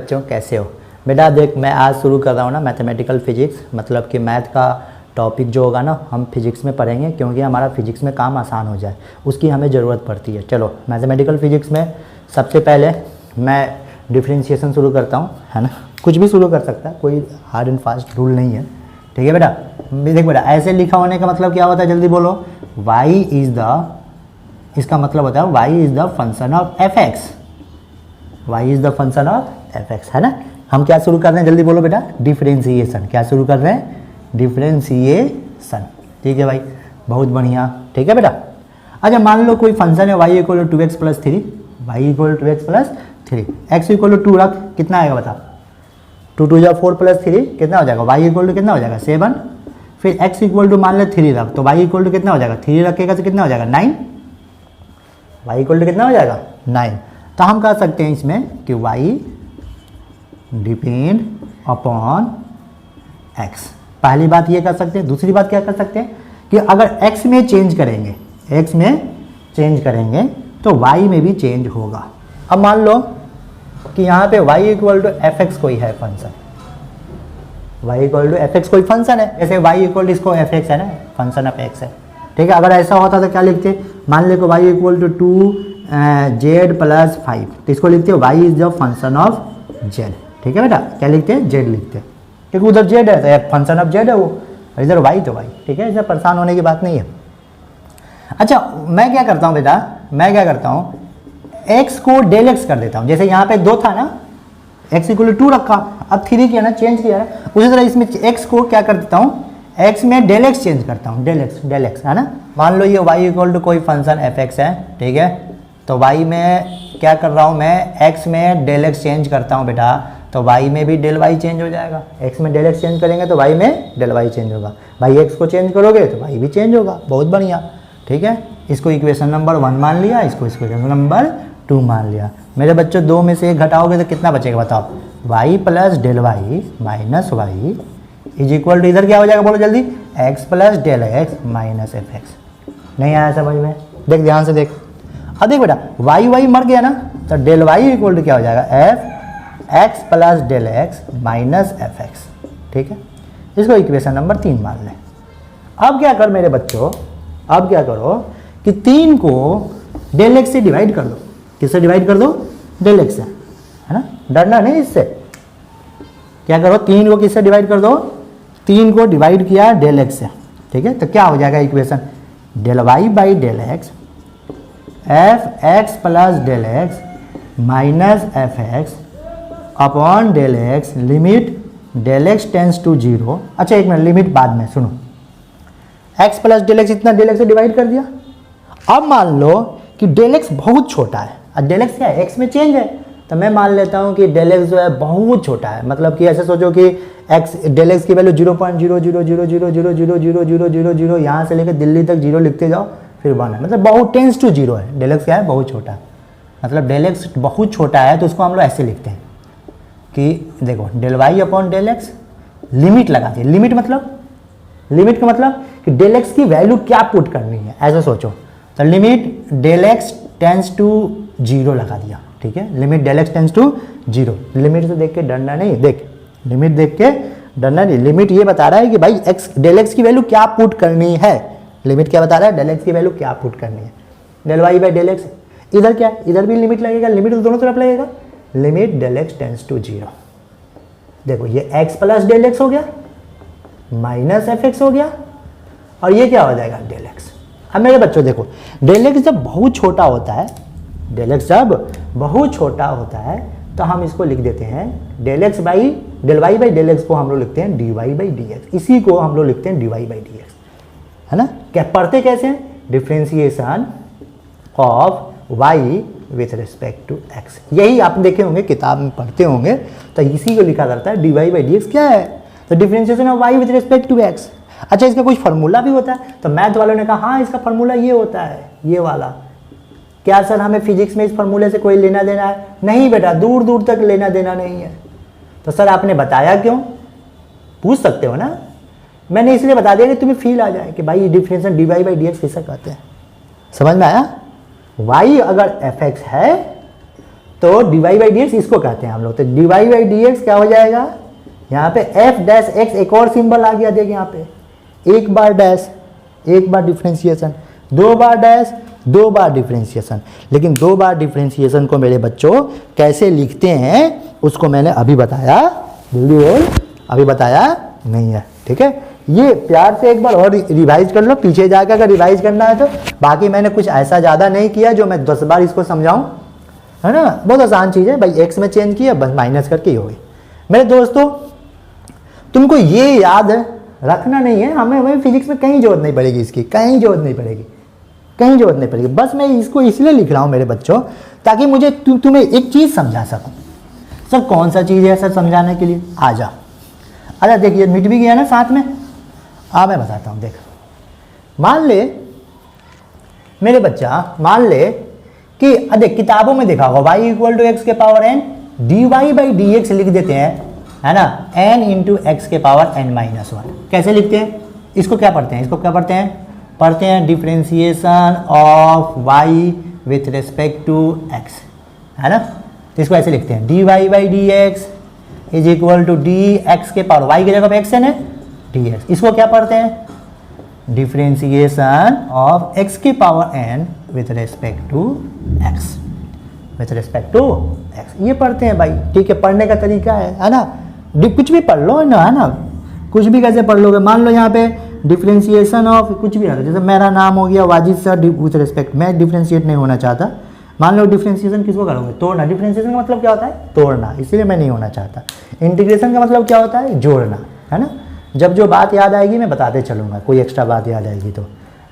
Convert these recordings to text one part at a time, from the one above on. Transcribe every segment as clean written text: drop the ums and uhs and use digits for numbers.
बच्चों, कैसे हो बेटा। देख मैं आज शुरू कर रहा हूँ ना मैथमेटिकल फिजिक्स, मतलब कि मैथ का टॉपिक जो होगा ना हम फिजिक्स में पढ़ेंगे, क्योंकि हमारा फिजिक्स में काम आसान हो जाए उसकी हमें ज़रूरत पड़ती है। चलो मैथमेटिकल फिजिक्स में सबसे पहले मैं डिफ्रेंशिएशन शुरू करता हूँ, है ना। कुछ भी शुरू कर सकता है, कोई हार्ड एंड फास्ट रूल नहीं है, ठीक है बेटा। देख बेटा, ऐसे लिखा होने का मतलब क्या होता है, जल्दी बोलो। y इज़ द, इसका मतलब होता है y is the function of fx, y is the function of fx, है ना। हम क्या शुरू कर रहे हैं, जल्दी बोलो बेटा। डिफ्रेंशिएशन। क्या शुरू कर रहे हैं, डिफ्रेंशिएशन, ठीक है भाई, बहुत बढ़िया, ठीक है बेटा। अच्छा मान लो कोई फंक्शन है y equal to 2x plus 3, y equal to 2x plus 3, x equal to 2 रख, कितना आएगा बता। 2 2 4 प्लस 3 कितना हो जाएगा, y इक्वल टू कितना हो जाएगा 7। फिर x इक्वल टू मान ले 3 रख, तो y इक्वल टू कितना हो जाएगा, 3 रखेगा तो कितना हो जाएगा 9, y इक्वल टू कितना हो जाएगा 9। तो हम कह सकते हैं इसमें कि y डिपेंड अपॉन x। पहली बात ये कर सकते हैं। दूसरी बात क्या कर सकते हैं कि अगर x में चेंज करेंगे, x में चेंज करेंगे तो y में भी चेंज होगा। अब मान लो कि यहाँ पे y equal to F X कोई है function, y equal to F X कोई फंक्शन है, जैसे y इक्वल टू इसको एफ एक्स है ना, फंक्शन ऑफ x है, ठीक है। अगर ऐसा होता तो क्या लिखते, मान ले को y equal to 2z plus 5, तो इसको लिखते हो y is the function of z, ठीक है बेटा। क्या लिखते हैं, z लिखते हैं, क्योंकि उधर z है तो फंक्शन ऑफ z है वो, इधर y तो y, ठीक है। इसमें परेशान होने की बात नहीं है। अच्छा मैं क्या करता हूँ बेटा, मैं क्या करता हूँ x को डेल x कर देता हूँ। जैसे यहाँ पे 2 था ना, x इक्वल टू 2 रखा, अब 3 किया ना, चेंज किया ना, उसी तरह इसमें x को क्या कर देता हूँ, x में डेल x चेंज करता हूँ, डेल x है ना। मान लो ये y इक्वल टू कोई फंक्शन एफ एक्स है, ठीक है। तो y में क्या कर रहा हूँ मैं, x में डेल x चेंज करता हूँ बेटा, तो y में भी डेल y चेंज हो जाएगा। x में डेल x चेंज करेंगे तो y में डेल y चेंज होगा, भाई x को चेंज करोगे तो y भी चेंज होगा, बहुत बढ़िया, ठीक है। इसको इक्वेशन नंबर 1 मान लिया, इसको इक्वेशन नंबर 2 मान लिया। मेरे बच्चों 2 में से 1 घटाओगे तो कितना बचेगा बताओ, y plus del Y minus Y is equal to, इधर क्या हो जाएगा बोलो जल्दी, x plus del x minus F X. नहीं आया समझ में, देख ध्यान से देख। अब देख बेटा y मर गया ना, तो डेल वाई इक्वल टू क्या हो जाएगा, F x plus del x minus F X, ठीक है। इसको इक्वेशन नंबर 3 मान लें। अब क्या कर मेरे बच्चों, अब क्या करो कि 3 को डेल एक्स से डिवाइड कर दो। किससे डिवाइड कर दो, डेल एक्स से, है ना, डरना नहीं इससे। क्या करो, 3 को किससे डिवाइड कर दो, 3 को डिवाइड किया डेल एक्स से, ठीक है। तो क्या हो जाएगा equation, del y by del x f x plus del x minus F x upon del x limit del x tends to 0। अच्छा एक मिनट, लिमिट बाद में सुनो, x प्लस डेल एक्स, इतना डेल एक्स से डिवाइड कर दिया। अब मान लो कि डेल एक्स बहुत छोटा है, और डेल एक्स क्या है, x में चेंज है, तो मैं मान लेता हूँ कि डेल एक्स जो है बहुत छोटा है। मतलब कि ऐसे सोचो कि x डेल एक्स की वैल्यू 0.000000000 यहाँ से लेकर दिल्ली तक 0 लिखते जाओ, फिर 1 है, मतलब बहुत टेंस टू 0 है। डेल एक्स क्या है, बहुत छोटा है, मतलब डेल एक्स बहुत छोटा है, तो उसको हम लोग ऐसे लिखते हैं कि देखो del y upon del x, limit लगाते हैं। लिमिट का मतलब कि डेल एक्स की वैल्यू क्या पुट करनी है, ऐसा सोचो। तो limit del x tends to 0 लगा दिया, ठीक है। Limit del x tends to 0, limit से देख के डरना नहीं, देख लिमिट देख के डरना नहीं। लिमिट ये बता रहा है कि भाई एक्स डेल एक्स की वैल्यू क्या पुट करनी है। लिमिट क्या बता रहा है, डेल एक्स की वैल्यू क्या पुट करनी है, del y by del x. इधर क्या है, इधर भी लिमिट लगेगा, लिमिट तो दोनों तरफ लगेगा। Limit del x tends to 0, देखो ये x प्लस डेल एक्स हो गया माइनस एफ एक्स हो गया, और ये क्या हो जाएगा डेल एक्स। अब मेरे बच्चों देखो, डेल एक्स जब बहुत छोटा होता है, डेल एक्स जब बहुत छोटा होता है तो हम इसको लिख देते हैं del x by del y by del x को हम लोग लिखते हैं D Y by D x. इसी को हम लोग लिखते हैं D Y by D x, है ना। क्या पढ़ते कैसे हैं, differentiation of y with respect to x। यही आप देखे होंगे, किताब में पढ़ते होंगे, तो इसी को लिखा करता है d Y by D x. क्या है, तो differentiation of y with respect to x। अच्छा इसका कुछ फार्मूला भी होता है, तो मैथ वालों ने कहा हाँ इसका फार्मूला ये होता है, ये वाला। क्या सर हमें फिजिक्स में इस फार्मूले से कोई लेना देना है, नहीं बेटा, दूर दूर तक लेना देना नहीं है। तो सर आपने बताया क्यों, पूछ सकते हो ना। मैंने इसलिए बता दिया कि तुम्हें फील आ जाए कि भाई differentiation d Y by D x किसे कहते हैं। समझ में आया, y अगर एफ एक्स है तो dy बाई डी एक्स इसको कहते हैं हम लोग। तो dy बाई डी एक्स क्या हो जाएगा, यहाँ पे f डैश x एक और सिंबल आ गया, देख यहाँ पे एक बार डैश एक बार डिफ्रेंशिएशन, दो बार डैश दो बार डिफ्रेंशिएशन। लेकिन दो बार डिफ्रेंशिएशन को मेरे बच्चों कैसे लिखते हैं उसको मैंने अभी बताया, जल्दी बोल, अभी बताया नहीं है, ठीक है। ये प्यार से एक बार और रिवाइज कर लो, पीछे जाकर अगर रिवाइज करना है तो। बाकी मैंने कुछ ऐसा ज़्यादा नहीं किया जो मैं 10 बार इसको समझाऊं, है ना। बहुत आसान चीज़ है भाई, एक्स में चेंज किया बस माइनस करके ही हो गई। मेरे दोस्तों तुमको ये याद रखना नहीं है, हमें फिजिक्स में कहीं जरूरत नहीं पड़ेगी इसकी, कहीं जरूरत नहीं पड़ेगी, कहीं जरूरत नहीं पड़ेगी। बस मैं इसको इसलिए लिख रहा हूँ मेरे बच्चों ताकि मुझे तुम्हें एक चीज़ समझा सकूँ। सर कौन सा चीज़ है सर समझाने के लिए, आ जा। अरे देखिए मिट भी गया ना साथ में, मैं बताता हूँ। देख मान ले मेरे बच्चा, मान ले कि देख किताबों में देखा होगा y इक्वल टू एक्स के power n dy by D x लिख देते हैं, है ना, n इंटू एक्स के पावर n माइनस वन। कैसे लिखते हैं इसको, क्या पढ़ते हैं इसको, क्या पढ़ते हैं differentiation of y with respect to x, है ना। तो इसको ऐसे लिखते हैं dy by D x is equal to d x के पावर y की जगह पे x है dx। इसको क्या पढ़ते हैं डिफ्रेंशिएशन ऑफ x की power n with respect to x, with respect to x, ये पढ़ते हैं भाई, ठीक है। पढ़ने का तरीका है ना, कुछ भी पढ़ लो ना, है ना, कुछ भी कैसे पढ़ लोगे। मान लो यहाँ पे डिफ्रेंशिएशन ऑफ कुछ भी आता है, जैसे मेरा नाम हो गया वाजिद सर विथ रेस्पेक्ट, मैं डिफ्रेंशिएट नहीं होना चाहता। मान लो डिफ्रेंशिएशन किसको करोगे, तोड़ना। डिफ्रेंशिएशन का मतलब क्या होता है, तोड़ना, इसीलिए मैं नहीं होना चाहता। इंटीग्रेशन का मतलब क्या होता है, जोड़ना, है ना। जब जो बात याद आएगी मैं बताते चलूँगा, कोई एक्स्ट्रा बात याद आएगी तो,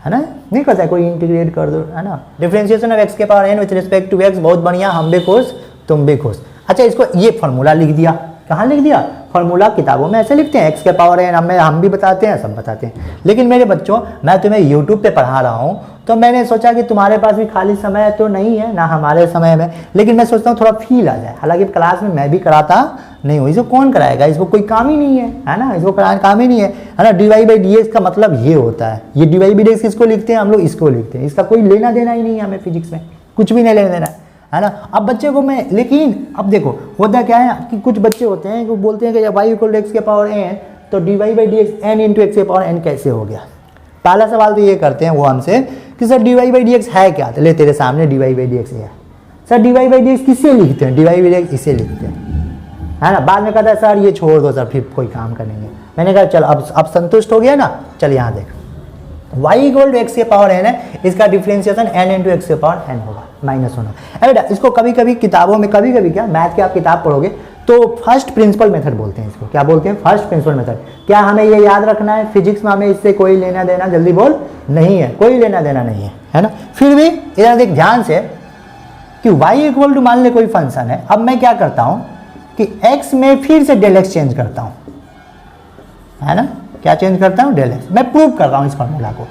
है ना। नहीं कहता है कोई इंटीग्रेट कर दो, है ना। डिफरेंशिएशन ऑफ एक्स के power n with respect to x, बहुत बढ़िया, हम भी खुश तुम भी खुश। अच्छा इसको ये फार्मूला लिख दिया, कहाँ लिख दिया, फार्मूला किताबों में ऐसे लिखते हैं x के पावर n, हम भी बताते हैं, सब बताते हैं। लेकिन मेरे बच्चों मैं तुम्हें यूट्यूब पे पढ़ा रहा हूँ, तो मैंने सोचा कि तुम्हारे पास भी खाली समय तो नहीं है ना हमारे समय में, लेकिन मैं सोचता हूँ थोड़ा फील आ जाए। हालांकि क्लास में मैं भी कराता नहीं हूँ, इसको कौन कराएगा, इसको कोई काम ही नहीं है ना, इसको काम ही नहीं है ना। D Y by D x का मतलब ये होता है, ये d Y by D x किसको लिखते हैं हम लोग, इसको लिखते हैं। इसका कोई लेना देना ही नहीं है हमें, फिजिक्स में कुछ भी नहीं लेना देना है ना। अब बच्चे को मैं, लेकिन अब देखो होता क्या है कि कुछ बच्चे होते हैं वो बोलते हैं कि वाई इक्वल टू एक्स के पावर n, तो D Y by D x n into x के पावर n कैसे हो गया। पहला सवाल तो ये करते हैं वो हमसे कि sir D Y by D x है क्या, ले तेरे सामने D Y by D x है। Sir D Y by D X किससे लिखते हैं, D Y by D x इसे लिखते हैं, है ना। बाद में कहता है सर ये छोड़ दो सर, फिर कोई काम करेंगे। मैंने कहा चल अब संतुष्ट हो गया ना, चल यहाँ देख y इक्वल टू एक्स के पावर n है, इसका डिफ्रेंशिएशन n इंटू एक्स के पावर n होगा, माइनस होना। बेटा इसको कभी कभी किताबों में, कभी कभी क्या मैथ की आप किताब पढ़ोगे तो फर्स्ट प्रिंसिपल मेथड बोलते हैं इसको। क्या बोलते हैं, फर्स्ट प्रिंसिपल मेथड। क्या हमें ये याद रखना है, फिजिक्स में हमें इससे कोई लेना देना, जल्दी बोल, नहीं है, कोई लेना देना नहीं है ना। फिर भी इधर देख ध्यान से कि y इक्वल टू मान ले कोई फंक्शन है। अब मैं क्या करता हूँ कि x में फिर से डेल एक्स चेंज करता हूँ, है ना। क्या चेंज करता हूँ, डेल एक्स। मैं प्रूव कर रहा हूँ इस फॉर्मूला को,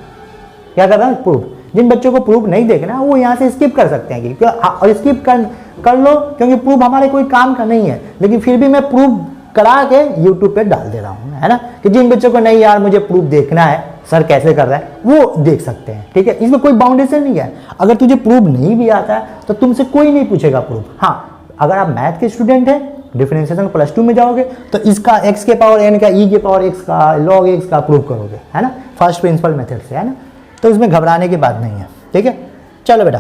क्या कर रहा हूँ, प्रूव। जिन बच्चों को प्रूफ नहीं देखना वो यहाँ से स्किप कर सकते हैं कि और स्किप कर लो, क्योंकि प्रूफ हमारे कोई काम का नहीं है। लेकिन फिर भी मैं प्रूफ करा के यूट्यूब पे डाल दे रहा हूँ, है ना, कि जिन बच्चों को नहीं यार मुझे प्रूफ देखना है सर कैसे कर रहा है वो देख सकते हैं, ठीक है। इसमें कोई बाउंडेशन नहीं है। अगर तुझे प्रूफ नहीं भी आता है तो तुमसे कोई नहीं पूछेगा प्रूफ। हाँ अगर आप मैथ के स्टूडेंट हैं, डिफरेंशिएशन +2 में जाओगे तो इसका x के पावर n का e के पावर x का log x का प्रूफ करोगे, है ना, फर्स्ट प्रिंसिपल मेथड से, है ना। तो इसमें घबराने की बात नहीं है, ठीक है। चलो बेटा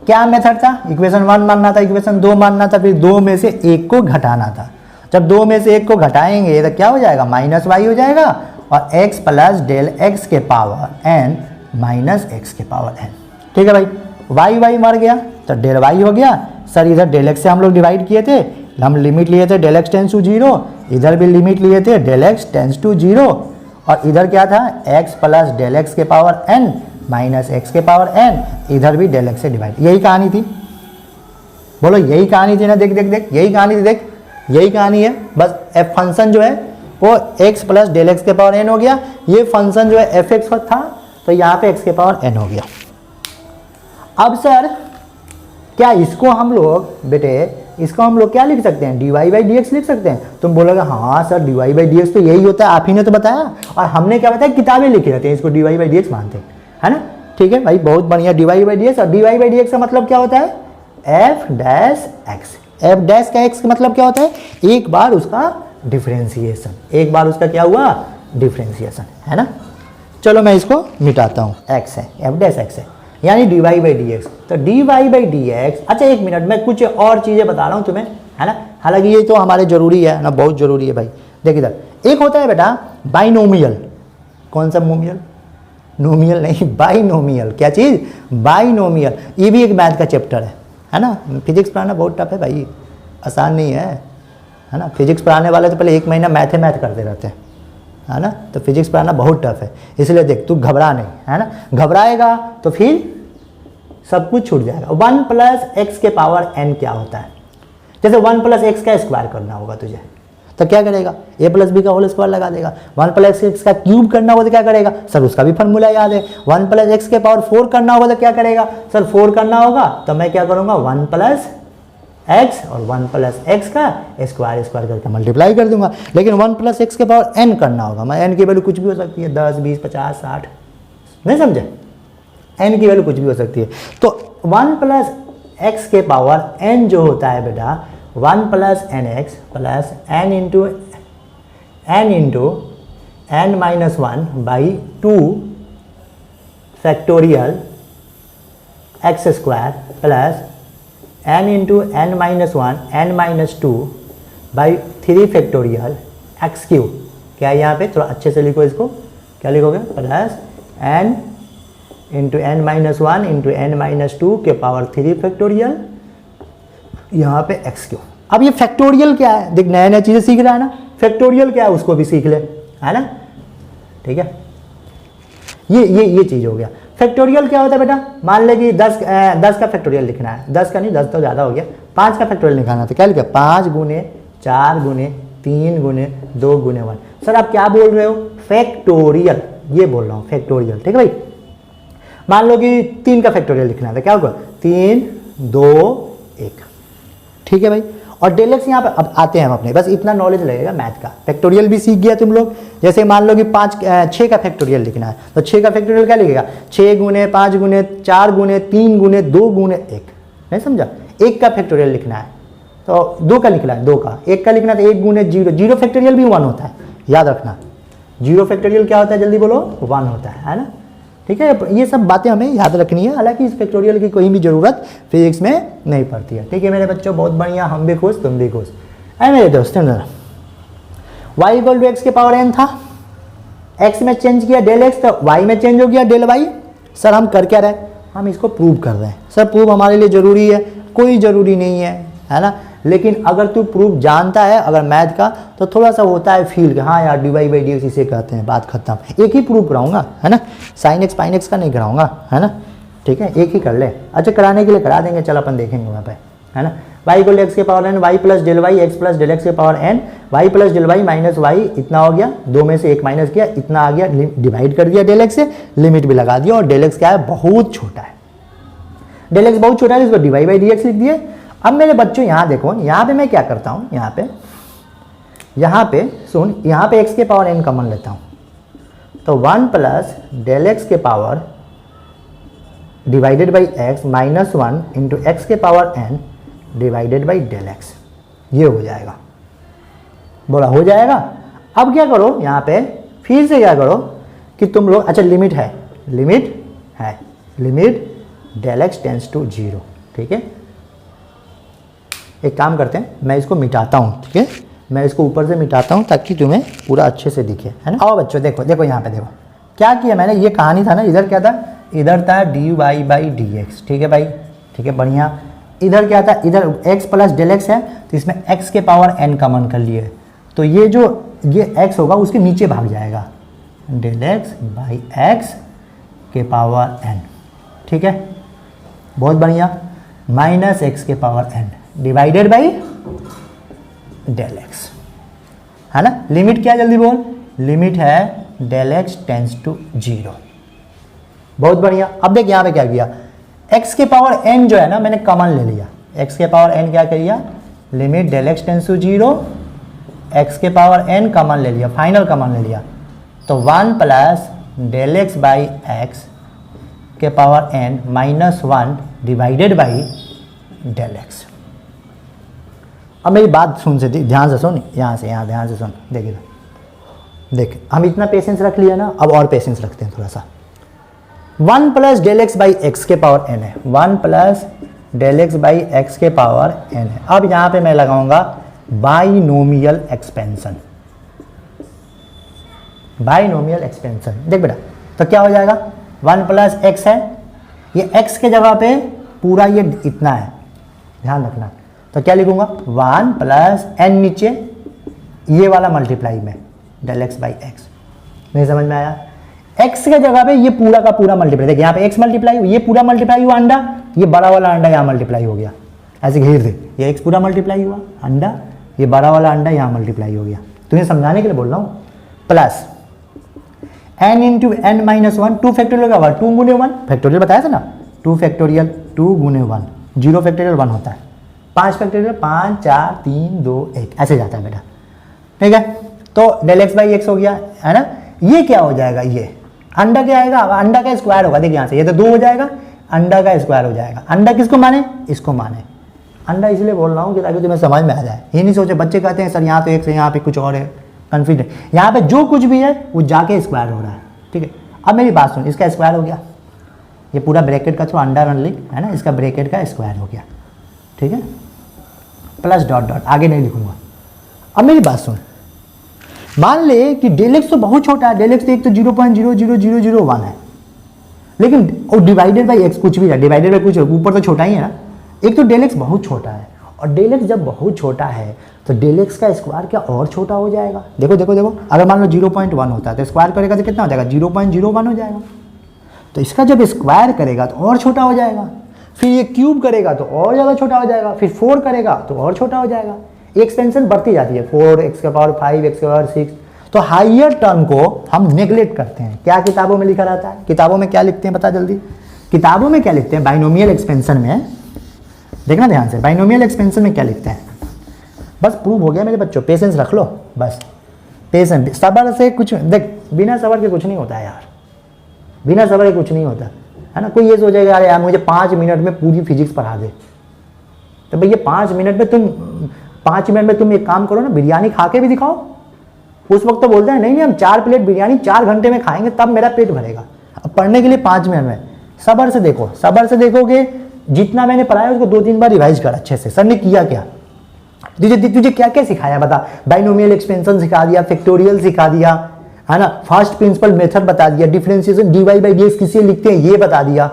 क्या मेथड था, इक्वेशन 1 मानना था, इक्वेशन 2 मानना था, फिर 2 में से 1 को घटाना था। जब 2 में से 1 को घटाएंगे तो क्या हो जाएगा, -y हो जाएगा और x प्लस डेल x के पावर n माइनस x के पावर n, ठीक है भाई। y मर गया तो डेल y हो गया। सर इधर डेल x से हम लोग डिवाइड किए थे, हम लिमिट लिए थे डेल x टेंस टू 0, इधर भी लिमिट लिए थे डेल x टेंस टू 0, और इधर क्या था x प्लस डेल x के पावर n माइनस x के पावर n, इधर भी डेल x से डिवाइड। यही कहानी थी, बोलो यही कहानी थी ना। देख देख देख यही कहानी थी, देख यही कहानी है। बस f फंक्शन जो है वो x प्लस डेल x के पावर n हो गया। ये फंक्शन जो है f(x) था तो यहाँ पे x के पावर n हो गया। अब सर क्या इसको हम लोग, बेटे इसको हम लोग क्या लिख सकते हैं, dy बाई डी एक्स लिख सकते हैं। तुम बोलोगे हाँ sir dy by D X तो यही होता है, आप ही ने तो बताया और हमने क्या बताया, किताबें लिखी रहती हैं, इसको dy बाई डी एक्स मानते हैं, है ना। ठीक है भाई बहुत बढ़िया, dy बाई डी एक्स। और dy बाई डी एक्स का मतलब क्या होता है, F dash x. F dash का एक्स का मतलब क्या होता है, एक बार उसका डिफरेंशिएशन, एक बार उसका क्या हुआ डिफरेंशिएशन, है ना। चलो मैं इसको मिटाता हूँ, एक्स है, एफ डैश एक्स है, यानी D Y by D X. तो D Y by D X, अच्छा एक मिनट, मैं कुछ और चीज़ें बता रहा हूँ तुम्हें, है ना, हालांकि ये तो हमारे जरूरी है ना, बहुत जरूरी है भाई। देख इधर, एक होता है बेटा बाइनोमियल। कौन सा मोमियल, नोमियल नहीं, बाइनोमियल। क्या चीज़, बाइनोमियल। ये भी एक मैथ का चैप्टर है ना। फिजिक्स पढ़ाना बहुत टफ है भाई, आसान नहीं है ना। फिजिक्स पढ़ाने वाले तो पहले 1 महीना मैथ करते रहते हैं, है ना। तो फिजिक्स पढ़ाना बहुत टफ है, इसलिए देख तू घबरा नहीं, है ना। घबराएगा तो फिर सब कुछ छूट जाएगा। 1 प्लस एक्स के पावर n क्या होता है, जैसे 1 प्लस एक्स का स्क्वायर करना होगा तुझे, तो क्या करेगा, ए प्लस बी का होल स्क्वायर लगा देगा। 1 प्लस एक्स का क्यूब करना होगा तो क्या करेगा, सर उसका भी फॉर्मूला याद है। 1 प्लस एक्स के पावर 4 करना होगा तो क्या करेगा, सर 4 करना होगा तो मैं क्या करूँगा, 1 प्लस एक्स और 1 प्लस एक्स का स्क्वायर करके मल्टीप्लाई कर दूंगा। लेकिन 1 प्लस एक्स के पावर n करना होगा, मैं n की वैल्यू कुछ भी हो सकती है, 10, 20, 50, 60, नहीं समझे, n की वैल्यू कुछ भी हो सकती है। तो 1 प्लस एक्स के पावर n जो होता है बेटा, 1 plus n x plus n into n minus 1 by 2 factorial x square plus n into n minus 1 n minus 2 by 3 factorial x cube. क्या है यहाँ पे, थोड़ा अच्छे से लिखो इसको, क्या लिखोगे, plus n into n minus 1 into n minus 2 के पावर 3 फैक्टोरियल, यहाँ पे एक्स क्यूब। अब ये फैक्टोरियल क्या है, देख नया नया चीज़ें सीख रहा है ना, फैक्टोरियल क्या है उसको भी सीख ले, है ना, ठीक है। ये चीज़ हो गया। फैक्टोरियल क्या होता है बेटा, मान ले कि 10 का फैक्टोरियल लिखना है, 10 का नहीं, 10 तो ज़्यादा हो गया, 5 का फैक्टोरियल निकालना, तो क्या लिखा, 5 गुने 4 गुने 3 गुने 2 गुने 1। सर आप क्या बोल रहे हो, फैक्टोरियल, ये बोल रहा हूँ फैक्टोरियल, ठीक है भाई। मान लो कि 3 का फैक्टोरियल लिखना था, क्या होगा, 3 2 1, ठीक है भाई। और डेल एक्स यहाँ पे अब आते हैं हम अपने, बस इतना नॉलेज लगेगा मैथ का। फैक्टोरियल भी सीख गया तुम लोग। जैसे मान लो कि 6 का फैक्टोरियल लिखना है, तो 6 का फैक्टोरियल क्या लिखेगा, 6 गुने 5 गुने 4 गुने 3 गुने 2 गुने 1, नहीं समझा। 1 का फैक्टोरियल लिखना है तो 2 का लिखना है, 2 का, 1 का लिखना है तो 1 गुने 0, 0 फैक्टोरियल भी 1 होता है, याद रखना। 0 फैक्टोरियल क्या होता है, जल्दी बोलो, 1 होता है ना, ठीक है। ये सब बातें हमें याद रखनी है, हालांकि इस फैक्टोरियल की कोई भी ज़रूरत फिजिक्स में नहीं पड़ती है, ठीक है मेरे बच्चों, बहुत बढ़िया, हम भी खुश तुम भी खुश। अरे मेरे दोस्तों, y इक्वल टू एक्स के पावर n था, x में चेंज किया डेल x, तो y में चेंज हो गया डेल y। सर हम कर क्या रहे, हम इसको प्रूव कर रहे हैं। सर प्रूव हमारे लिए ज़रूरी है, कोई ज़रूरी नहीं है ना। लेकिन अगर तू प्रूफ जानता है अगर मैथ का, तो थोड़ा सा होता है फील कि हाँ यार d Y by D x इसे कहते हैं, बात खत्म। एक ही प्रूफ कराऊंगा, है ना, साइन एक्स पाइन एक्स का नहीं कराऊंगा, है ना, ठीक है, एक ही कर ले। अच्छा कराने के लिए करा देंगे, चल अपन देखेंगे वहाँ पे, है ना। वाई इक्वल एक्स के power N, Y plus del Y X plus del X के power N, Y plus del Y minus Y, इतना हो गया, 2 में से 1 माइनस किया, इतना आ गया, डिवाइड कर दिया डेल एक्स से, लिमिट भी लगा दिया, और डेल एक्स क्या है, बहुत छोटा है, डेल एक्स बहुत छोटा है, इसको d Y by D x लिख दिए। अब मेरे बच्चों यहाँ देखो, यहाँ पे मैं क्या करता हूँ, यहाँ पे सुन, यहाँ पे x के पावर n कॉमन लेता हूँ, तो 1 प्लस डेल एक्स के power divided by X minus 1 into x के power n divided by del X, ये हो जाएगा, बोला हो जाएगा। अब क्या करो, यहाँ पे फिर से क्या करो कि तुम लोग, अच्छा लिमिट है limit del x tends to 0, ठीक है। एक काम करते हैं, मैं इसको मिटाता हूँ, ठीक है, मैं इसको ऊपर से मिटाता हूँ ताकि तुम्हें पूरा अच्छे से दिखे, है ना। आओ बच्चों देखो यहाँ पे देखो क्या किया मैंने, ये कहानी था ना, इधर क्या था, इधर था d Y by D x, ठीक है भाई, ठीक है बढ़िया। इधर क्या था, इधर x प्लस डेल एक्स है, तो इसमें x के पावर n कॉमन कर लिए, तो ये जो ये x होगा उसके नीचे भाग जाएगा, डेल एक्स बाई एक्स के पावर n, ठीक है, बहुत बढ़िया, माइनस एक्स के power n divided by del x, है ना। लिमिट क्या, जल्दी बोल, लिमिट है डेल एक्स टेंस टू 0, बहुत बढ़िया। अब देख यहाँ पे क्या किया, x के पावर n जो है ना, मैंने कॉमन ले लिया, x के पावर n क्या किया, limit del x tends to 0, x के पावर n कॉमन ले लिया, फाइनल कॉमन ले लिया, तो 1 plus del x by x के power n minus 1 divided by del X. अब मेरी बात सुन से ध्यान से सुन, यहाँ से यहाँ ध्यान से सुन, देखिए देख हम इतना पेशेंस रख लिया ना, अब और पेशेंस रखते हैं थोड़ा सा। 1 plus del x by x के पावर एन है, 1 plus del x by x के पावर एन है। अब यहाँ पे मैं लगाऊंगा बाइनोमियल एक्सपेंशन, बाइनोमियल एक्सपेंशन। देख बेटा तो क्या हो जाएगा, 1 प्लस एक्स है, ये x के जगह पे पूरा ये इतना है, ध्यान रखना। तो क्या लिखूंगा 1 प्लस एन नीचे ये वाला मल्टीप्लाई में डेल एक्स बाई एक्स। नहीं समझ में आया, x के जगह पे ये पूरा का पूरा मल्टीप्लाई, देखिए यहाँ पे x मल्टीप्लाई, ये पूरा मल्टीप्लाई हुआ अंडा, ये बड़ा वाला अंडा यहाँ मल्टीप्लाई हो गया, ऐसे घेर दे, ये x पूरा मल्टीप्लाई हुआ अंडा, ये बड़ा वाला अंडा यहाँ मल्टीप्लाई हो गया। तुम्हें समझाने के लिए बोल रहा हूँ। Plus n into n minus 1, 2 factorial का 2 गुने 1, फैक्टोरियल बताया था ना, 2 फैक्टोरियल 2 गुने 1, 0 फैक्टोरियल 1 होता है, 5 फैक्टोरियल 5 4 3 2 1 ऐसे जाता है बेटा, ठीक है। तो डेल एक्स बाई एक्स हो गया है ना। ये क्या हो जाएगा, ये अंडा क्या आएगा, अंडा का स्क्वायर होगा, देखिए यहाँ से ये तो 2 हो जाएगा, अंडा का स्क्वायर हो जाएगा। अंडा किसको माने, इसको माने। अंडा इसलिए बोल रहा हूँ कि ताकि तुम्हें समझ में आ जाए, ये नहीं सोचे बच्चे कहते हैं सर यहाँ तो एक से यहाँ पे कुछ और है, कन्फ्यूजन। यहाँ पे जो कुछ भी है वो जाके स्क्वायर हो रहा है, ठीक है। अब मेरी बात सुन, इसका स्क्वायर हो गया, ये पूरा ब्रैकेट का थोड़ा अंडर रन लिख है ना, इसका ब्रैकेट का स्क्वायर हो गया, ठीक है। प्लस डॉट डॉट, आगे नहीं लिखूंगा। अब मेरी बात सुन, मान ले कि डेल एक्स तो बहुत छोटा है, डेल एक्स तो एक तो 0.00001 है, लेकिन और डिवाइडेड बाई एक्स कुछ भी है, डिवाइडेड बाई कुछ ऊपर तो छोटा ही है ना। एक तो डेल एक्स बहुत छोटा है, और डेल एक्स जब बहुत छोटा है तो डेल एक्स का स्क्वायर क्या और छोटा हो जाएगा। देखो देखो देखो, अगर मान लो 0.1 होता है तो स्क्वायर करेगा तो कितना हो जाएगा, 0.01 हो जाएगा। तो इसका जब स्क्वायर करेगा तो और छोटा हो जाएगा, फिर ये क्यूब करेगा तो और ज़्यादा छोटा हो जाएगा, फिर 4 करेगा तो और छोटा हो जाएगा। एक्सटेंशन बढ़ती जाती है, 4 एक्स के पावर 5 एक्स के पावर 6। तो हाइयर टर्म को हम नेग्लेक्ट करते हैं। क्या किताबों में लिखा रहता है, किताबों में क्या लिखते हैं बता जल्दी, किताबों में क्या लिखते हैं, बाइनोमियल एक्सपेंशन में, देखना ध्यान से, बाइनोमियल एक्सपेंशन में क्या लिखते हैं। बस प्रूव हो गया मेरे बच्चों, पेशेंस रख लो बस, पेशेंस, सबर से कुछ, देख बिना सबर के कुछ नहीं होता है यार, बिना सबर के कुछ नहीं होता है ना। कोई ये सोचेगा यार मुझे 5 मिनट में पूरी फिजिक्स पढ़ा दे, तो भैया 5 मिनट में तुम एक काम करो ना, बिरयानी खा के भी दिखाओ। उस वक्त तो बोलते हैं नहीं हम 4 प्लेट बिरयानी 4 घंटे में खाएंगे तब मेरा पेट भरेगा। अब पढ़ने के लिए 5 मिनट में, सबर से देखो, सबर से देखोगे, जितना मैंने पढ़ाया उसको 2-3 बार रिवाइज कर अच्छे से। सर ने किया क्या, तुझे क्या क्या सिखाया बता, बाइनोमियल एक्सपेंशन सिखा दिया, फैक्टोरियल सिखा दिया है ना, फर्स्ट प्रिंसिपल मेथड बता दिया, डिफरेंशिएशन dy बाई dx किसे लिखते हैं ये बता दिया,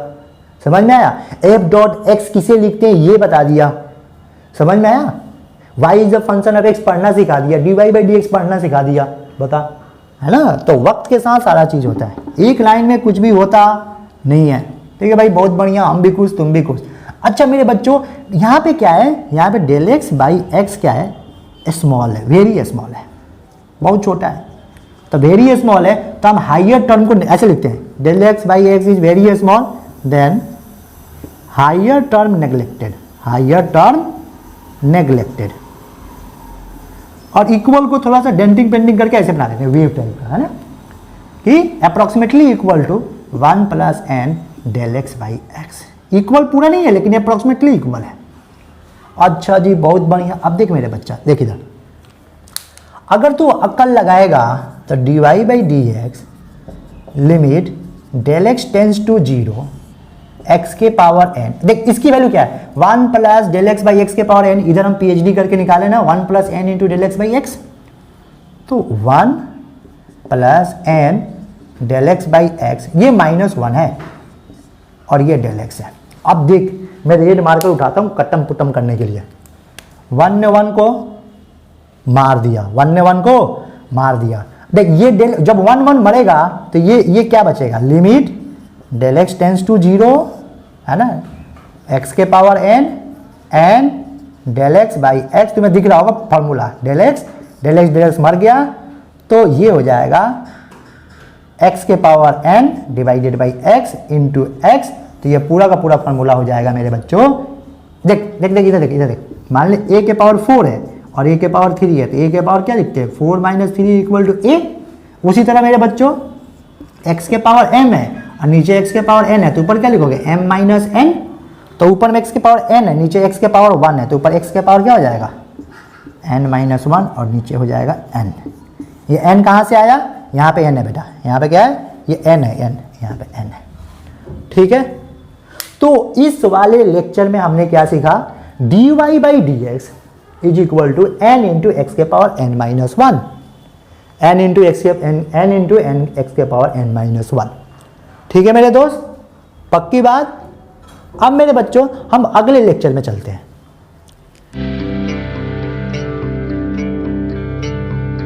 समझ में आया, f डॉट x किसे लिखते हैं ये बता दिया, समझ में आया, y is a function of x पढ़ना सिखा दिया, dy बाई dx पढ़ना सिखा दिया, बता, है ना। तो वक्त के साथ सारा चीज होता है, एक लाइन में कुछ भी होता नहीं है, ठीक है भाई, बहुत बढ़िया, हम भी खुश तुम भी खुश। अच्छा मेरे बच्चों, यहाँ पे क्या है, यहाँ पे डेल एक्स बाई एक्स क्या है, स्मॉल है, वेरी स्मॉल है, बहुत छोटा है। तो वेरी स्मॉल है तो हम हाइयर टर्म को ऐसे लिखते हैं, del x by x is very small, then higher term neglected, higher term neglected. और इक्वल को थोड़ा सा डेंटिंग पेंटिंग करके ऐसे बना देते हैं, वेव टाइप का, है ना, कि approximately equal to 1 plus n del x by x. Equal पूरा नहीं है लेकिन अप्रोक्सीमेटली इक्वल है। अच्छा जी बहुत बढ़िया। अब देख मेरे बच्चा, देख इधर, अगर तू अक्ल लगाएगा तो dy by D x limit del x tends to 0 x के पावर n, देख इसकी वैल्यू क्या है, 1 plus del x by x के पावर n, इधर हम PhD करके निकाले ना, 1 plus n into del x by x, तो 1 plus n del x by x, ये -1 है और ये डेल एक्स है। अब देख मैं रेड मार्कर उठाता हूँ कट्टम पुट्टम करने के लिए, 1 ने 1 को मार दिया, 1 ने 1 को मार दिया। देख ये डेल, जब 1 1 मरेगा तो ये क्या बचेगा, limit del x tends to 0, है ना, x के power n n del x by x, तुम्हें दिख रहा होगा फॉर्मूला, डेल एक्स मर गया तो ये हो जाएगा x के power n divided by x into x, तो ये पूरा का पूरा फॉर्मूला हो जाएगा मेरे बच्चों। देख देख देख इधर देख, इधर देख, मान ले a के पावर 4 है और a के पावर 3 है, तो a के पावर क्या लिखते हैं, 4 माइनस 3 इक्वल टू a। उसी तरह मेरे बच्चों x के पावर m है और नीचे x के पावर n है, तो ऊपर क्या लिखोगे m माइनस n। तो ऊपर में x की पावर n है, नीचे x के पावर 1 है, तो ऊपर x के पावर क्या हो जाएगा n-1 और नीचे हो जाएगा n। ये n कहाँ से आया, यहाँ पे n है बेटा, यहाँ पे क्या है, ये n है, n यहाँ पे n है। ठीक है, तो इस वाले लेक्चर में हमने क्या सीखा, dy by D x is equal to n into x के power n-1, n into x के पावर n-1। ठीक है मेरे दोस्त, पक्की बात। अब मेरे बच्चों हम अगले लेक्चर में चलते हैं।